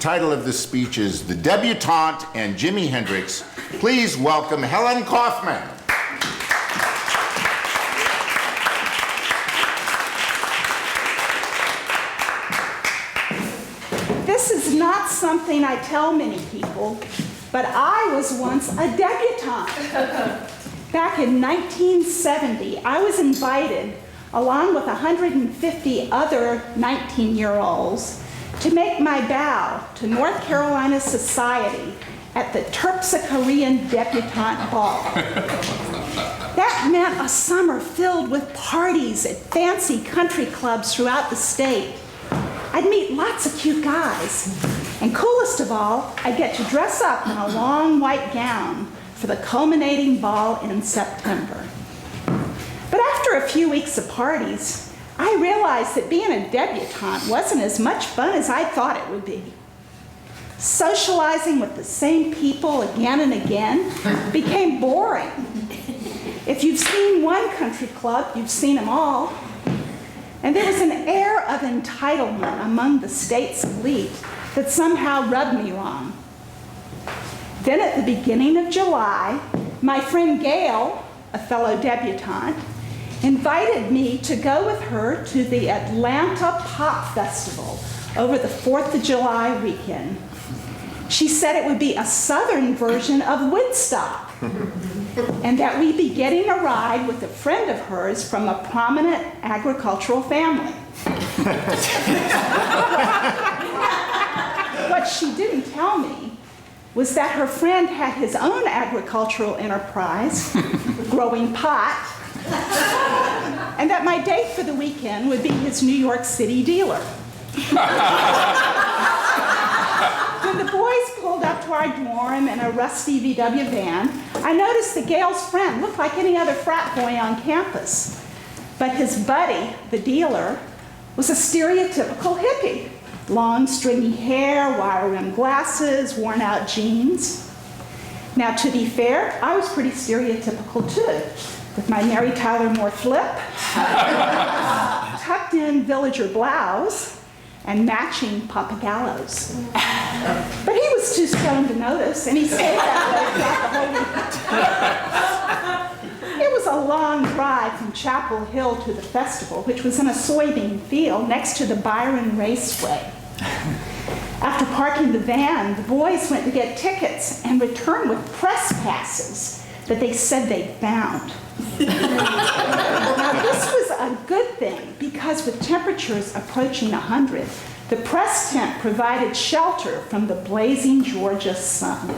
title of this speech is The Debutante and Jimi Hendrix. Please welcome Helen Kaufman. This is not something I tell many people, but I was once a debutante. Back in 1970, I was invited, along with 150 other 19-year-olds, to make my bow to North Carolina society at the Terpsichorean Debutante Ball. That meant a summer filled with parties at fancy country clubs throughout the state. I'd meet lots of cute guys, and coolest of all, I'd get to dress up in a long white gown for the culminating ball in September. But after a few weeks of parties, I realized that being a debutante wasn't as much fun as I thought it would be. Socializing with the same people again and again became boring. If you've seen one country club, you've seen them all. And there was an air of entitlement among the state's elite that somehow rubbed me wrong. Then at the beginning of July, my friend Gail, a fellow debutante, invited me to go with her to the Atlanta Pop Festival over the 4th of July weekend. She said it would be a southern version of Woodstock, and that we'd be getting a ride with a friend of hers from a prominent agricultural family. What she didn't tell me was that her friend had his own agricultural enterprise, growing pot, and that my date for the weekend would be his New York City dealer. When the boys pulled up to our dorm in a rusty VW van, I noticed that Gail's friend looked like any other frat boy on campus. But his buddy, the dealer, was a stereotypical hippie. Long, stringy hair, wire-rimmed glasses, worn-out jeans. Now, to be fair, I was pretty stereotypical too, with my Mary Tyler Moore flip, tucked-in villager blouse, and matching papagallos. But he was too stoned to notice, and he stayed that way throughout the whole weekend. It was a long drive from Chapel Hill to the festival, which was in a soybean field next to the Byron Raceway. After parking the van, the boys went to get tickets and returned with press passes that they said they'd found. Now, this was a good thing because with temperatures approaching 100, the press tent provided shelter from the blazing Georgia sun.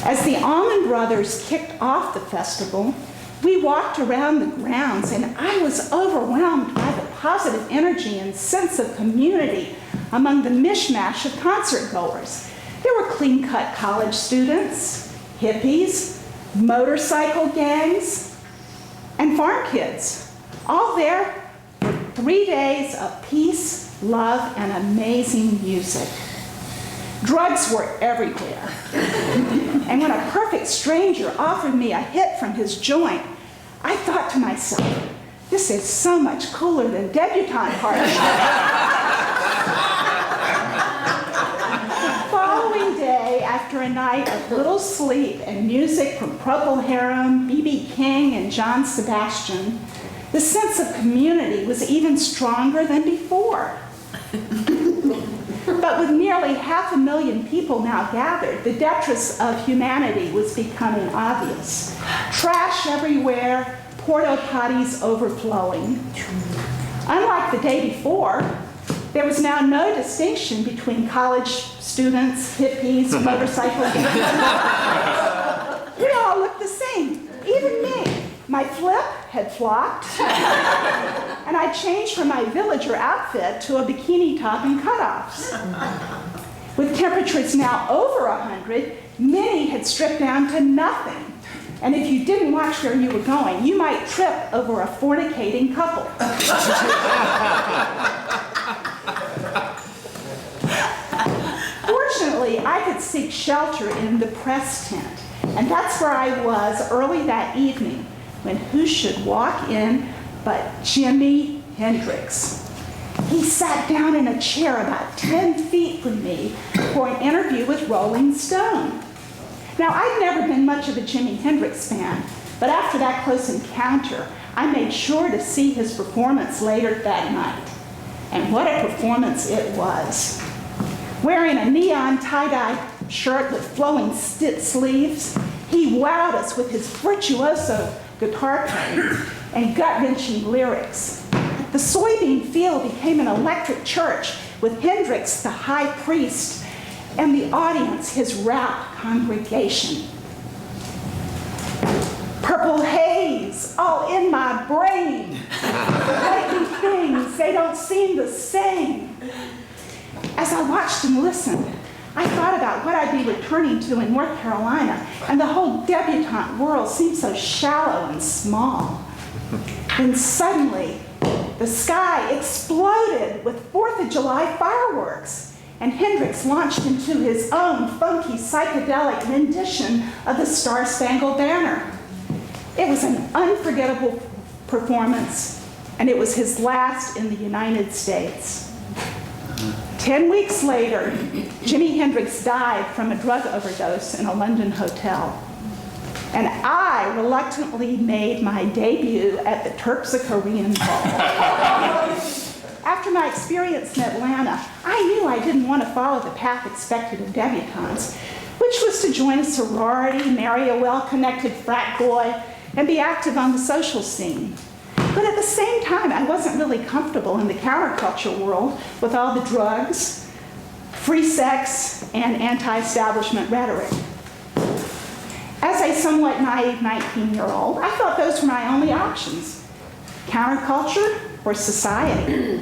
As the Allman Brothers kicked off the festival, we walked around the grounds, and I was overwhelmed by the positive energy and sense of community among the mishmash of concert goers. There were clean-cut college students, hippies, motorcycle gangs, and farm kids, all there for 3 days of peace, love, and amazing music. Drugs were everywhere. And when a perfect stranger offered me a hit from his joint, I thought to myself, this is so much cooler than debutante parties. The following day, after a night of little sleep and music from Procol Harum, B.B. King, and John Sebastian, the sense of community was even stronger than before. But with nearly 500,000 people now gathered, the detritus of humanity was becoming obvious. Trash everywhere, porta potties overflowing. Unlike the day before, there was now no distinction between college students, hippies, motorcycle gangs. We all looked the same, even me. My flip had flopped, and I changed from my villager outfit to a bikini top and cutoffs. With temperatures now over 100, many had stripped down to nothing. And if you didn't watch where you were going, you might trip over a fornicating couple. Fortunately, I could seek shelter in the press tent, and that's where I was early that evening, when who should walk in but Jimi Hendrix. He sat down in a chair about 10 feet from me for an interview with Rolling Stone. Now, I'd never been much of a Jimi Hendrix fan, but after that close encounter, I made sure to see his performance later that night. And what a performance it was. Wearing a neon tie-dye shirt with flowing sleeves, he wowed us with his virtuoso guitar playing and gut-wrenching lyrics. The soybean field became an electric church with Hendrix, the high priest, and the audience, his rapt congregation. Purple haze all in my brain. Lightning things, they don't seem the same. As I watched and listened, I thought about what I'd be returning to in North Carolina, and the whole debutante world seemed so shallow and small. Then suddenly, the sky exploded with 4th of July fireworks, and Hendrix launched into his own funky psychedelic rendition of the Star-Spangled Banner. It was an unforgettable performance, and it was his last in the United States. 10 weeks later, Jimi Hendrix died from a drug overdose in a London hotel. And I reluctantly made my debut at the Terpsichorean Ball. After my experience in Atlanta, I knew I didn't want to follow the path expected of debutantes, which was to join a sorority, marry a well-connected frat boy, and be active on the social scene. But at the same time, I wasn't really comfortable in the counterculture world with all the drugs, free sex, and anti-establishment rhetoric. As a somewhat naive 19-year-old, I thought those were my only options, counterculture or society.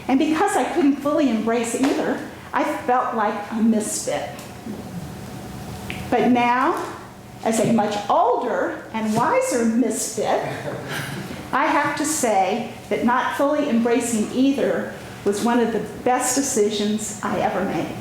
And because I couldn't fully embrace either, I felt like a misfit. But now, as a much older and wiser misfit, I have to say that not fully embracing either was one of the best decisions I ever made.